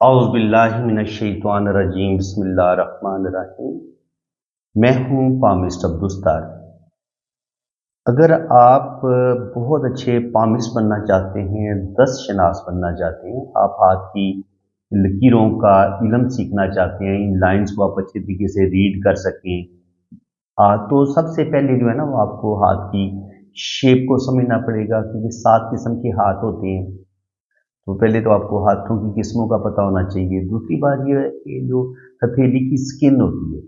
اعوذ باللہ من الشیطان الرجیم، بسم اللہ الرحمن الرحیم۔ میں ہوں پامسٹ عبدالستار۔ اگر آپ بہت اچھے پامسٹ بننا چاہتے ہیں، دست شناس بننا چاہتے ہیں، آپ ہاتھ کی لکیروں کا علم سیکھنا چاہتے ہیں، ان لائنز کو آپ اچھے طریقے سے ریڈ کر سکیں، تو سب سے پہلے جو ہے نا وہ آپ کو ہاتھ کی شیپ کو سمجھنا پڑے گا، کیونکہ 7 قسم کے ہاتھ ہوتے ہیں۔ تو پہلے تو آپ کو ہاتھوں کی قسموں کا پتہ ہونا چاہیے۔ دوسری بات یہ ہے کہ جو ہتھیلی کی سکن ہوتی ہے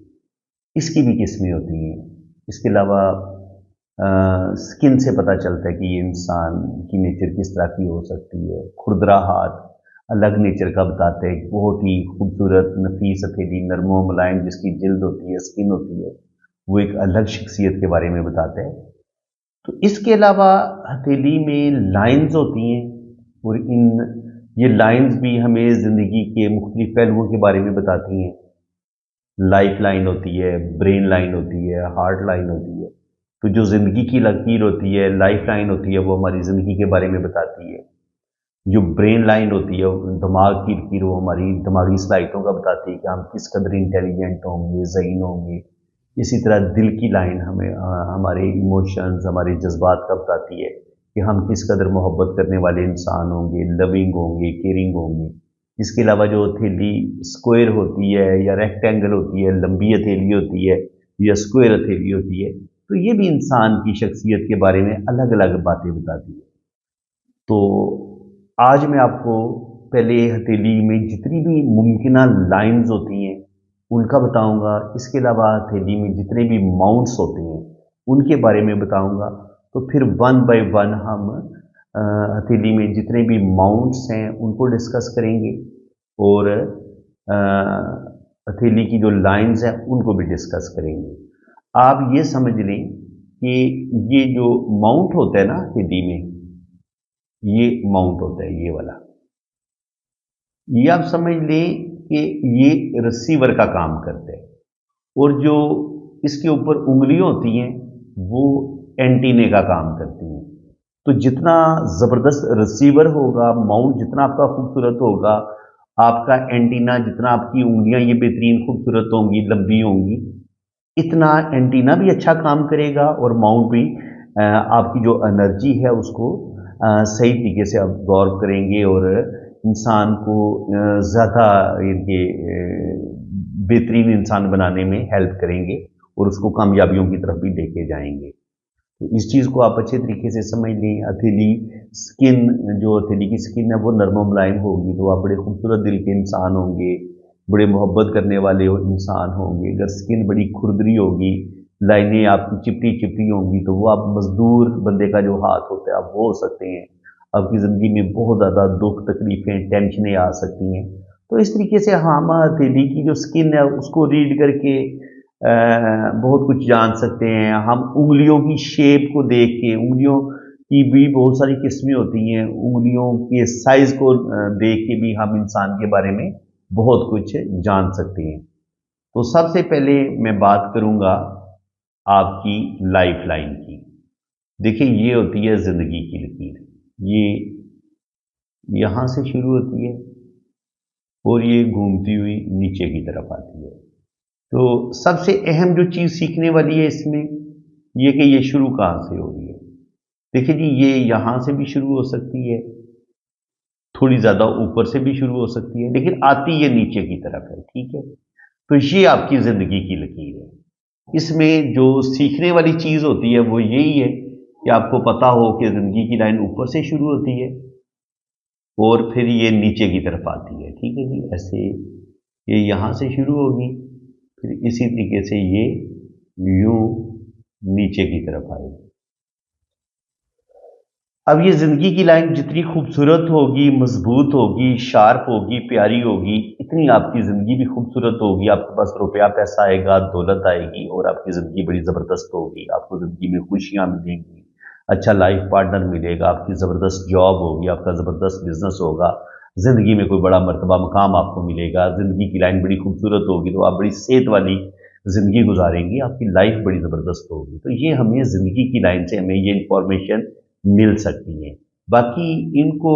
اس کی بھی قسمیں ہوتی ہیں۔ اس کے علاوہ سکن سے پتہ چلتا ہے کہ یہ انسان کی نیچر کس طرح کی ہو سکتی ہے۔ کھردرا ہاتھ الگ نیچر کا بتاتا ہے، بہت ہی خوبصورت نفیس ہتھیلی، نرم و ملائم جس کی جلد ہوتی ہے، سکن ہوتی ہے، وہ ایک الگ شخصیت کے بارے میں بتاتا ہے۔ تو اس کے علاوہ ہتھیلی میں لائنز ہوتی ہیں، اور یہ لائنز بھی ہمیں زندگی کے مختلف پہلوؤں کے بارے میں بتاتی ہیں۔ لائف لائن ہوتی ہے، برین لائن ہوتی ہے، ہارٹ لائن ہوتی ہے۔ تو جو زندگی کی لکیر ہوتی ہے، لائف لائن ہوتی ہے، وہ ہماری زندگی کے بارے میں بتاتی ہے۔ جو برین لائن ہوتی ہے، دماغ کی لکیر، وہ ہماری دماغی صلاحیتوں کا بتاتی ہے کہ ہم کس قدر انٹیلیجنٹ ہوں گے، ذہین ہوں گے۔ اسی طرح دل کی لائن ہمیں ہمارے ایموشنز، ہمارے جذبات کا بتاتی ہے کہ ہم کس قدر محبت کرنے والے انسان ہوں گے، لونگ ہوں گے، کیئرنگ ہوں گے۔ اس کے علاوہ جو ہتھیلی اسکوائر ہوتی ہے یا ریکٹینگل ہوتی ہے، لمبی ہتھیلی ہوتی ہے یا اسکوائر ہتھیلی ہوتی ہے، تو یہ بھی انسان کی شخصیت کے بارے میں الگ الگ باتیں بتاتی ہے۔ تو آج میں آپ کو پہلے ہتھیلی میں جتنی بھی ممکنہ لائنز ہوتی ہیں ان کا بتاؤں گا۔ اس کے علاوہ ہتھیلی میں جتنے بھی ماؤنٹس ہوتے ہیں ان کے بارے میں بتاؤں گا۔ تو پھر ون بائی ون ہم ہتھیلی میں جتنے بھی ماؤنٹس ہیں ان کو ڈسکس کریں گے، اور ہتھیلی کی جو لائنز ہیں ان کو بھی ڈسکس کریں گے۔ آپ یہ سمجھ لیں کہ یہ جو ماؤنٹ ہوتا ہے نا ہتھیلی میں، یہ ماؤنٹ ہوتا ہے یہ والا، یہ آپ سمجھ لیں کہ یہ رسیور کا کام کرتا ہے، اور جو اس کے اوپر انگلیاں ہوتی ہیں وہ اینٹینے کا کام کرتی ہیں۔ تو جتنا زبردست رسیور ہوگا، ماؤنٹ جتنا آپ کا خوبصورت ہوگا، آپ کا اینٹینا جتنا، آپ کی انگلیاں یہ بہترین خوبصورت ہوں گی، لمبی ہوں گی، اتنا اینٹینا بھی اچھا کام کرے گا، اور ماؤنٹ بھی آپ کی جو انرجی ہے اس کو صحیح طریقے سے ابزارب کریں گے، اور انسان کو زیادہ بہترین انسان بنانے میں ہیلپ کریں گے، اور اس کو کامیابیوں کی طرف بھی لے کے جائیں گے۔ تو اس چیز کو آپ اچھے طریقے سے سمجھ لیں۔ ہتھیلی سکن، جو ہتھیلی کی سکن ہے وہ نرم و ملائم ہوگی تو آپ بڑے خوبصورت دل کے انسان ہوں گے، بڑے محبت کرنے والے انسان ہوں گے۔ اگر سکن بڑی کھردری ہوگی، لائنیں آپ کی چپٹی چپٹی ہوں گی، تو وہ آپ مزدور بندے کا جو ہاتھ ہوتا ہے آپ وہ ہو سکتے ہیں۔ آپ کی زندگی میں بہت زیادہ دکھ، تکلیفیں، ٹینشنیں آ سکتی ہیں۔ تو اس طریقے سے ہم ہتھیلی کی جو سکن ہے اس کو ریڈ کر کے بہت کچھ جان سکتے ہیں۔ ہم انگلیوں کی شیپ کو دیکھ کے، انگلیوں کی بھی بہت ساری قسمیں ہوتی ہیں، انگلیوں کے سائز کو دیکھ کے بھی ہم انسان کے بارے میں بہت کچھ جان سکتے ہیں۔ تو سب سے پہلے میں بات کروں گا آپ کی لائف لائن کی۔ دیکھیں یہ ہوتی ہے زندگی کی لکیر، یہ یہاں سے شروع ہوتی ہے اور یہ گھومتی ہوئی نیچے کی طرف آتی ہے۔ تو سب سے اہم جو چیز سیکھنے والی ہے اس میں یہ کہ یہ شروع کہاں سے ہو رہی ہے۔ دیکھیں جی، یہ یہاں سے بھی شروع ہو سکتی ہے، تھوڑی زیادہ اوپر سے بھی شروع ہو سکتی ہے، لیکن آتی یہ نیچے کی طرف ہے، ٹھیک ہے۔ تو یہ آپ کی زندگی کی لکیر ہے۔ اس میں جو سیکھنے والی چیز ہوتی ہے وہ یہی ہے کہ آپ کو پتا ہو کہ زندگی کی لائن اوپر سے شروع ہوتی ہے اور پھر یہ نیچے کی طرف آتی ہے، ٹھیک ہے جی۔ ایسے یہ یہاں سے شروع ہوگی، پھر اسی طریقے سے یہ یوں نیچے کی طرف آئے گی۔ اب یہ زندگی کی لائن جتنی خوبصورت ہوگی، مضبوط ہوگی، شارپ ہوگی، پیاری ہوگی، اتنی آپ کی زندگی بھی خوبصورت ہوگی۔ آپ کے پاس روپیہ پیسہ آئے گا، دولت آئے گی، اور آپ کی زندگی بڑی زبردست ہوگی۔ آپ کو زندگی میں خوشیاں ملیں گی، اچھا لائف پارٹنر ملے گا، آپ کی زبردست جاب ہوگی، آپ کا زبردست بزنس ہوگا، زندگی میں کوئی بڑا مرتبہ مقام آپ کو ملے گا۔ زندگی کی لائن بڑی خوبصورت ہوگی تو آپ بڑی صحت والی زندگی گزاریں گی، آپ کی لائف بڑی زبردست ہوگی۔ تو یہ ہمیں زندگی کی لائن سے ہمیں یہ انفارمیشن مل سکتی ہے۔ باقی ان کو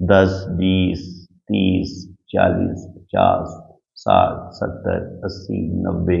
10, 20, 30, 40, 50, 60, 70, 80, 90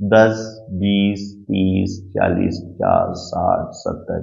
10, 20, 30, 40, 50, 60, 70,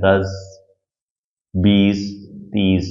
10, 20, 30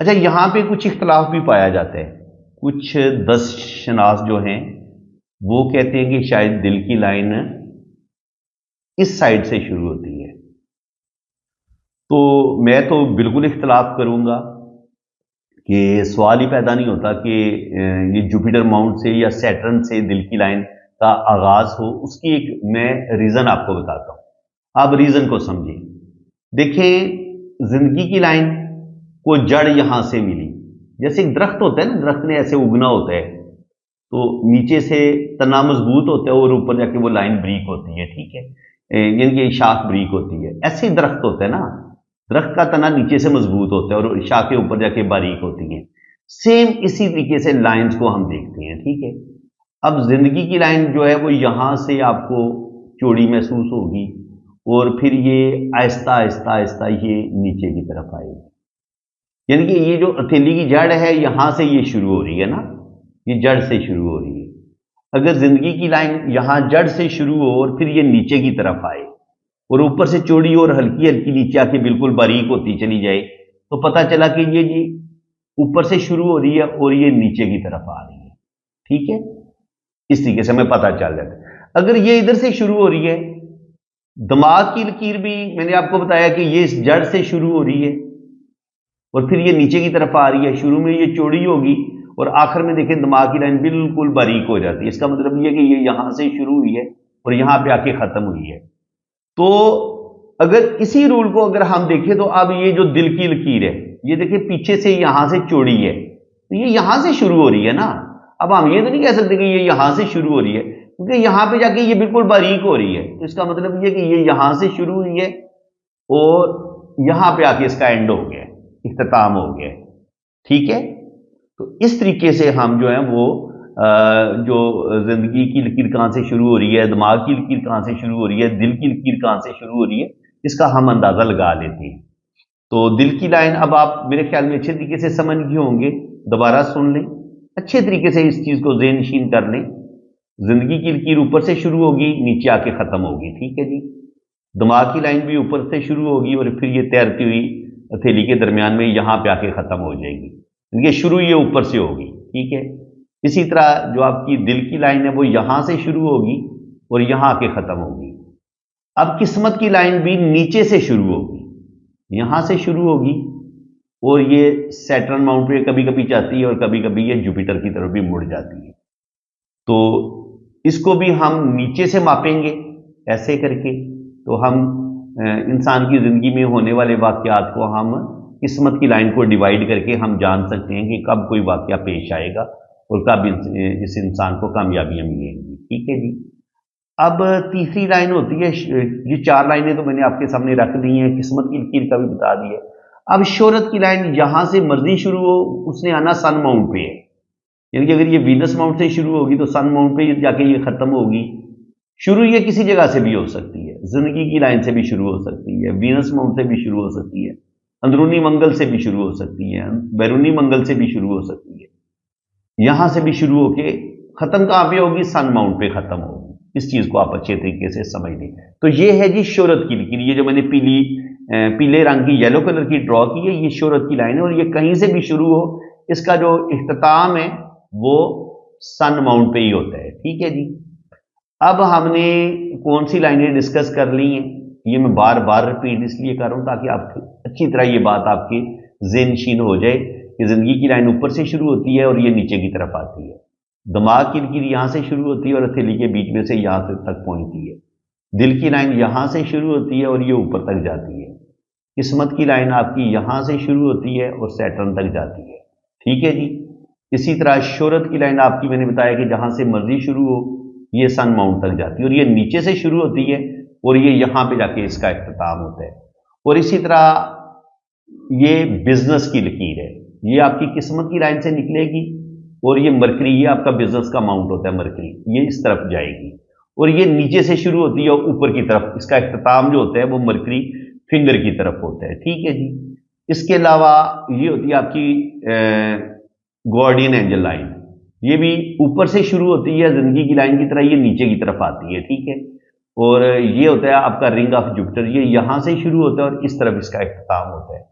اچھا، یہاں پہ کچھ اختلاف بھی پایا جاتا ہے. کچھ 10 شناس جو ہیں وہ کہتے ہیں کہ شاید دل کی لائن اس سائڈ سے شروع ہوتی ہے. تو میں تو بالکل اختلاف کروں گا کہ سوال ہی پیدا نہیں ہوتا کہ یہ جوپیٹر ماؤنٹ سے یا سیٹرن سے دل کی لائن کا آغاز ہو. اس کی ایک میں ریزن آپ کو بتاتا ہوں، آپ ریزن کو سمجھیں. دیکھیں، زندگی کی لائن کو جڑ یہاں سے ملی. جیسے ایک درخت ہوتا ہے نا، درخت نے ایسے اگنا ہوتا ہے تو نیچے سے تنا مضبوط ہوتا ہے اور اوپر جا کے وہ لائن بریک ہوتی ہے. ٹھیک ہے، یعنی کہ شاخ بریک ہوتی ہے. ایسے ہی درخت ہوتا ہے نا، درخت کا تنا نیچے سے مضبوط ہوتا ہے اور شاخیں اوپر جا کے باریک ہوتی ہیں. سیم اسی طریقے سے لائنز کو ہم دیکھتے ہیں. ٹھیک ہے، اب زندگی کی لائن جو ہے وہ یہاں سے آپ کو چوڑی محسوس ہوگی اور پھر یہ آہستہ آہستہ آہستہ یہ نیچے کی طرف آئے گی. یعنی کہ یہ جو ہتھیلی کی جڑ ہے یہاں سے یہ شروع ہو رہی ہے نا، یہ جڑ سے شروع ہو رہی ہے. اگر زندگی کی لائن یہاں جڑ سے شروع ہو اور پھر یہ نیچے کی طرف آئے اور اوپر سے چوڑی اور ہلکی ہلکی نیچے آ کے بالکل باریک ہوتی چلی جائے تو پتہ چلا کہ یہ جی اوپر سے شروع ہو رہی ہے اور یہ نیچے کی طرف آ رہی ہے. ٹھیک ہے، اس طریقے سے ہمیں پتہ چل جاتا ہے. اگر یہ ادھر سے شروع ہو رہی ہے، دماغ کی لکیر بھی میں نے آپ کو بتایا کہ یہ اس جڑ سے شروع ہو رہی ہے اور پھر یہ نیچے کی طرف آ رہی ہے. شروع میں یہ چوڑی ہوگی اور آخر میں دیکھیں دماغ کی لائن بالکل باریک ہو جاتی ہے. اس کا مطلب یہ کہ یہ یہاں سے شروع ہوئی ہے اور یہاں پہ آ کے ختم ہوئی ہے. تو اگر اسی رول کو اگر ہم دیکھیں تو اب یہ جو دل کی لکیر ہے یہ دیکھیں پیچھے سے یہاں سے چوڑی ہے تو یہ یہاں سے شروع ہو رہی ہے نا. اب ہم یہ تو نہیں کہہ سکتے کہ یہ یہاں سے شروع ہو رہی ہے کیونکہ یہاں پہ جا کے یہ بالکل باریک ہو رہی ہے. تو اس کا مطلب یہ کہ یہ یہاں سے شروع ہوئی ہے اور یہاں پہ آ کے اس کا اینڈ ہو گیا، اختتام ہو گیا. ٹھیک ہے، تو اس طریقے سے ہم جو ہیں وہ جو زندگی کی لکیر کہاں سے شروع ہو رہی ہے، دماغ کی لکیر کہاں سے شروع ہو رہی ہے، دل کی لکیر کہاں سے شروع ہو رہی ہے، اس کا ہم اندازہ لگا لیتے ہیں. تو دل کی لائن اب آپ میرے خیال میں اچھے طریقے سے سمجھ گئے ہوں گے. دوبارہ سن لیں، اچھے طریقے سے اس چیز کو ذہن نشین کر لیں. زندگی کی لکیر اوپر سے شروع ہوگی، نیچے آ کے ختم ہوگی. ٹھیک ہے جی، دماغ کی لائن بھی اوپر سے شروع ہوگی اور پھر یہ تیرتی ہوئی ہتھیلی کے درمیان میں یہاں پہ آ کے ختم ہو جائے گی. یہ شروع یہ اوپر سے ہوگی. ٹھیک ہے، اسی طرح جو آپ کی دل کی لائن ہے وہ یہاں سے شروع ہوگی اور یہاں آ کے ختم ہوگی. اب قسمت کی لائن بھی نیچے سے شروع ہوگی، یہاں سے شروع ہوگی اور یہ سیٹرن ماؤنٹ پہ کبھی کبھی جاتی ہے اور کبھی کبھی یہ جوپیٹر کی طرف بھی مڑ جاتی ہے. تو اس کو بھی ہم نیچے سے ماپیں گے ایسے کر کے. تو ہم انسان کی زندگی میں ہونے والے واقعات کو ہم قسمت کی لائن کو ڈیوائیڈ کر کے ہم جان سکتے ہیں کہ کب کوئی واقعہ پیش آئے گا اور کب اس انسان کو کامیابیاں ملیں گی. ٹھیک ہے جی، اب تیسری لائن ہوتی ہے، یہ 4 لائنیں تو میں نے آپ کے سامنے رکھ دی ہیں، قسمت کی لکیر کا بھی بتا دی ہے. اب شہرت کی لائن یہاں سے مرضی شروع ہو، اس نے آنا سن ماؤنٹ پہ ہے. یعنی کہ اگر یہ وینس ماؤنٹ سے شروع ہوگی تو سن ماؤنٹ پہ جا کے یہ ختم ہوگی. شروع یہ کسی جگہ سے بھی ہو سکتی ہے، زندگی کی لائن سے بھی شروع ہو سکتی ہے، وینس ماؤنٹ سے بھی شروع ہو سکتی ہے، اندرونی منگل سے بھی شروع ہو سکتی ہے، بیرونی منگل سے بھی شروع ہو سکتی ہے. یہاں سے بھی شروع ہو کے ختم کہاں پہ ہوگی؟ سن ماؤنٹ پہ ختم ہوگی. اس چیز کو آپ اچھے طریقے سے سمجھ لیں. تو یہ ہے جی شہرت کی لکیر. یہ جو میں نے پیلے رنگ کی یلو کلر کی ڈرا کی ہے یہ شہرت کی لائن ہے اور یہ کہیں سے بھی شروع ہو اس کا جو اختتام ہے وہ سن ماؤنٹ پہ ہی ہوتا ہے. ٹھیک ہے جی، اب ہم نے کون سی لائنیں ڈسکس کر لی ہیں، یہ میں بار بار ریپیٹ اس لیے کر رہا ہوں تاکہ آپ اچھی طرح یہ بات آپ کے ذہن نشین ہو جائے کہ زندگی کی لائن اوپر سے شروع ہوتی ہے اور یہ نیچے کی طرف آتی ہے. دماغ کی لکیر یہاں سے شروع ہوتی ہے اور ہتھیلی کے بیچ میں سے یہاں تک پہنچتی ہے. دل کی لائن یہاں سے شروع ہوتی ہے اور یہ اوپر تک جاتی ہے. قسمت کی لائن آپ کی یہاں سے شروع ہوتی ہے اور سیٹرن تک جاتی ہے. ٹھیک ہے جی، اسی طرح شہرت کی لائن آپ کی میں نے بتایا کہ جہاں سے مرضی شروع ہو یہ سن ماؤنٹ تک جاتی ہے اور یہ نیچے سے شروع ہوتی ہے اور یہ یہاں پہ جا کے اس کا اختتام ہوتا ہے. اور اسی طرح یہ بزنس کی لکیر ہے، یہ آپ کی قسمت کی لائن سے نکلے گی اور یہ مرکری، یہ آپ کا بزنس کا ماؤنٹ ہوتا ہے مرکری، یہ اس طرف جائے گی اور یہ نیچے سے شروع ہوتی ہے اور اوپر کی طرف اس کا اختتام جو ہوتا ہے وہ مرکری فنگر کی طرف ہوتا ہے. ٹھیک ہے جی، اس کے علاوہ یہ ہوتی ہے آپ کی گارڈین اینجل لائن، یہ بھی اوپر سے شروع ہوتی ہے زندگی کی لائن کی طرح، یہ نیچے کی طرف آتی ہے. ٹھیک ہے، اور یہ ہوتا ہے آپ کا رنگ آف جوپیٹر، یہ یہاں سے شروع ہوتا ہے اور اس طرف اس کا اختتام ہوتا ہے.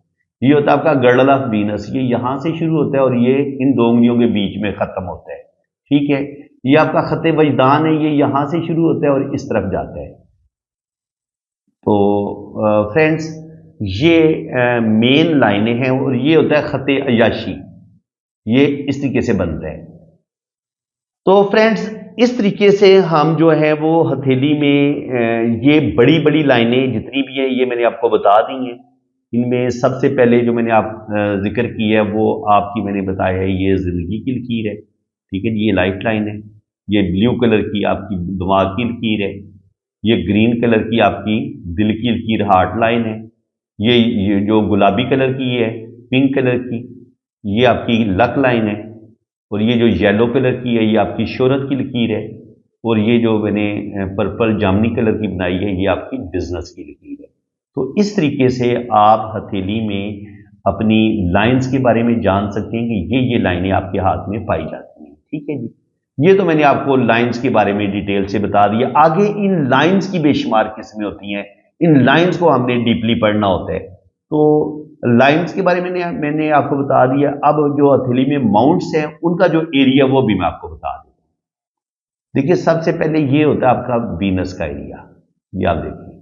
یہ ہوتا ہے آپ کا گرڈل آف وینس، یہ یہاں سے شروع ہوتا ہے اور یہ ان دو انگلیوں کے بیچ میں ختم ہوتا ہے، ٹھیک ہے۔ یہ آپ کا خط وجدان ہے، یہ یہاں سے شروع ہوتا ہے اور اس طرف جاتا ہے۔ تو فرینڈس یہ مین لائنیں ہیں اور یہ ہوتا ہے خط عیاشی، یہ اس طریقے سے بنتا ہے۔ تو فرینڈس اس طریقے سے ہم جو ہے وہ ہتھیلی میں یہ بڑی بڑی لائنیں جتنی بھی ہیں یہ میں نے آپ کو بتا دی ہیں۔ ان میں سب سے پہلے جو میں نے آپ ذکر کی ہے وہ آپ کی میں نے بتایا ہے یہ زندگی کی لکیر ہے، ٹھیک ہے جی، یہ لائف لائن ہے۔ یہ بلیو کلر کی آپ کی دماغ کی لکیر ہے، یہ گرین کلر کی آپ کی دل کی لکیر ہارٹ لائن ہے، یہ جو گلابی کلر کی ہے پنک کلر کی یہ آپ کی لک لائن ہے، اور یہ جو یلو کلر کی ہے یہ آپ کی شہرت کی لکیر ہے، اور یہ جو میں نے پرپل جامنی کلر کی بنائی ہے یہ آپ کی بزنس کی لکیر ہے۔ تو اس طریقے سے آپ ہتھیلی میں اپنی لائنز کے بارے میں جان سکتے ہیں کہ یہ لائنیں آپ کے ہاتھ میں پائی جاتی ہیں، ٹھیک ہے جی۔ یہ تو میں نے آپ کو لائنز کے بارے میں ڈیٹیل سے بتا دیا۔ آگے ان لائنز کی بے شمار قسمیں ہوتی ہیں، ان لائنز کو ہم نے ڈیپلی پڑھنا ہوتا ہے۔ تو لائنز کے بارے میں نے آپ کو بتا دیا۔ اب جو ہتھیلی میں ماؤنٹس ہیں ان کا جو ایریا وہ بھی میں آپ کو بتا دوں۔ دیکھیے سب سے پہلے یہ ہوتا ہے آپ کا وینس کا ایریا، یہ آپ دیکھیں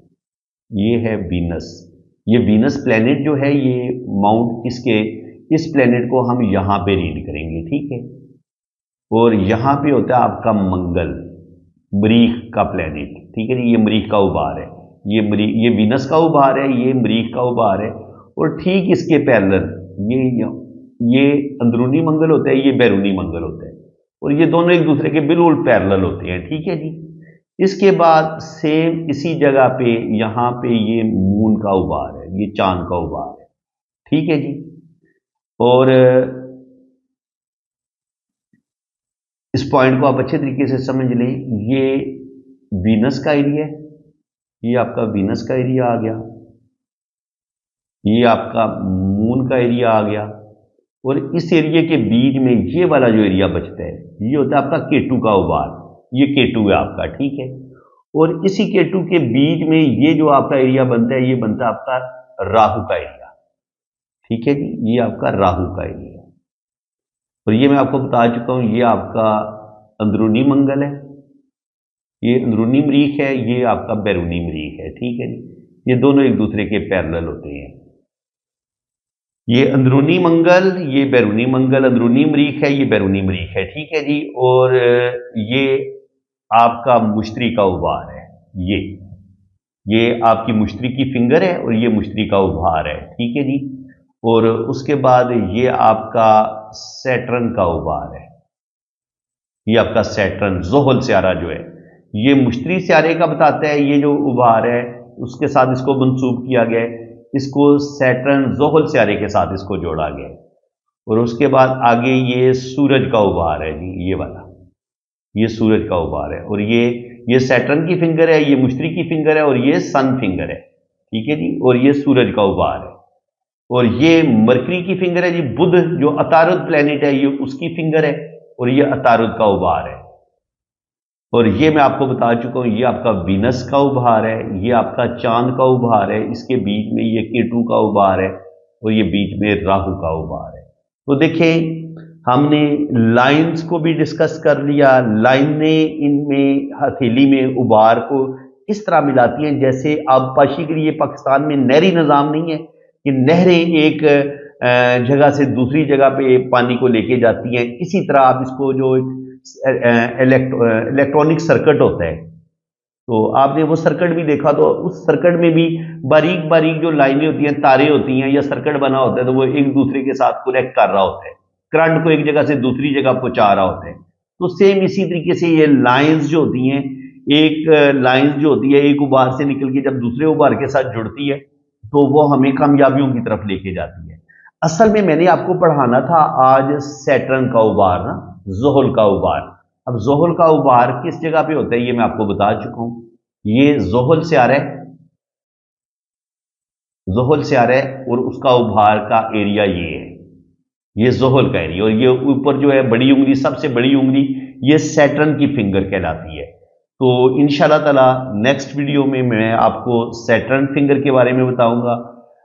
یہ ہے وینس، یہ وینس پلینٹ جو ہے یہ ماؤنٹ اس پلینٹ کو ہم یہاں پہ ریڈ کریں گے، ٹھیک ہے۔ اور یہاں پہ ہوتا ہے آپ کا منگل، مریخ کا پلینٹ، ٹھیک ہے جی، یہ مریخ کا ابھار ہے، یہ وینس کا ابھار ہے، یہ مریخ کا ابھار ہے، اور ٹھیک اس کے پیرلل یہ اندرونی منگل ہوتا ہے، یہ بیرونی منگل ہوتا ہے، اور یہ دونوں ایک دوسرے کے بالکل پیرلل ہوتے ہیں، ٹھیک ہے جی۔ اس کے بعد سیم اسی جگہ پہ یہاں پہ یہ مون کا ابھار ہے، یہ چاند کا ابھار ہے، ٹھیک ہے جی۔ اور اس پوائنٹ کو آپ اچھے طریقے سے سمجھ لیں، یہ وینس کا ایریا ہے، یہ آپ کا وینس کا ایریا آ گیا، یہ آپ کا مون کا ایریا آ گیا، اور اس ایریا کے بیچ میں یہ والا جو ایریا بچتا ہے یہ ہوتا ہے آپ کا کیٹو کا ابھار، یہ کیٹو ہے آپ کا، ٹھیک ہے۔ اور اسی کیٹو کے بیچ میں یہ جو آپ کا ایریا بنتا ہے یہ بنتا ہے آپ کا راہو کا ایریا، ٹھیک ہے جی، یہ آپ کا راہو کا ایریا، اور یہ میں آپ کو بتا چکا ہوں یہ آپ کا اندرونی منگل ہے، یہ اندرونی مریخ ہے، یہ آپ کا بیرونی مریخ ہے، ٹھیک ہے جی، یہ دونوں ایک دوسرے کے پیرلل ہوتے ہیں، یہ اندرونی منگل، یہ بیرونی منگل، اندرونی مریخ ہے، یہ بیرونی مریخ ہے، ٹھیک ہے جی۔ اور یہ آپ کا مشتری کا ابھار ہے، یہ آپ کی مشتری کی فنگر ہے اور یہ مشتری کا ابھار ہے، ٹھیک ہے جی۔ اور اس کے بعد یہ آپ کا سیٹرن کا ابھار ہے، یہ آپ کا سیٹرن زحل سیارہ جو ہے یہ مشتری سیارے کا بتاتا ہے، یہ جو ابھار ہے اس کے ساتھ اس کو منسوب کیا گیا ہے، اس کو سیٹرن زحل سیارے کے ساتھ اس کو جوڑا گیا ہے۔ اور اس کے بعد آگے یہ سورج کا ابھار ہے جی، یہ والا یہ سورج کا ابھار ہے، اور یہ سیٹرن کی فنگر ہے، یہ مشتری کی فنگر ہے، اور یہ سن فنگر ہے، ٹھیک ہے جی، اور یہ سورج کا ابھار ہے، اور یہ مرکری کی فنگر ہے جی، بدھ جو عطارد پلینٹ ہے یہ اس کی فنگر ہے، اور یہ عطارد کا ابھار ہے، اور یہ میں آپ کو بتا چکا ہوں یہ آپ کا وینس کا ابھار ہے، یہ آپ کا چاند کا ابھار ہے، اس کے بیچ میں یہ کیٹو کا ابھار ہے، اور یہ بیچ میں راہو کا ابھار ہے۔ تو دیکھیں ہم نے لائنز کو بھی ڈسکس کر لیا، لائنیں ان میں ہتھیلی میں ابھار کو اس طرح ملاتی ہیں جیسے آبپاشی کے لیے پاکستان میں نہری نظام نہیں ہے کہ نہریں ایک جگہ سے دوسری جگہ پہ پانی کو لے کے جاتی ہیں، اسی طرح آپ اس کو جو الیکٹرانک سرکٹ ہوتا ہے تو آپ نے وہ سرکٹ بھی دیکھا، تو اس سرکٹ میں بھی باریک باریک جو لائنیں ہوتی ہیں، تارے ہوتی ہیں یا سرکٹ بنا ہوتا ہے تو وہ ایک دوسرے کے ساتھ کنیکٹ کر رہا ہوتا ہے، کرنٹ کو ایک جگہ سے دوسری جگہ پہنچا رہا ہوتا ہے۔ تو سیم اسی طریقے سے یہ لائنز جو ہوتی ہیں، ایک لائنز جو ہوتی ہے ایک ابھار سے نکل کے جب دوسرے ابھار کے ساتھ جڑتی ہے تو وہ ہمیں کامیابیوں کی طرف لے کے جاتی ہے۔ اصل میں نے آپ کو پڑھانا تھا آج سیٹرن کا ابھار، نا زحل کا ابھار۔ اب زحل کا ابھار کس جگہ پہ ہوتا ہے یہ میں آپ کو بتا چکا ہوں، یہ زحل سیارہ ہے، زحل سیارہ ہے، اور اس کا ابھار کا ایریا یہ ہے، یہ زحل کا ایریا، اور یہ اوپر جو ہے بڑی انگلی، سب سے بڑی انگلی یہ سیٹرن کی فنگر کہلاتی ہے۔ تو انشاءاللہ تعالی نیکسٹ ویڈیو میں آپ کو سیٹرن فنگر کے بارے میں بتاؤں گا،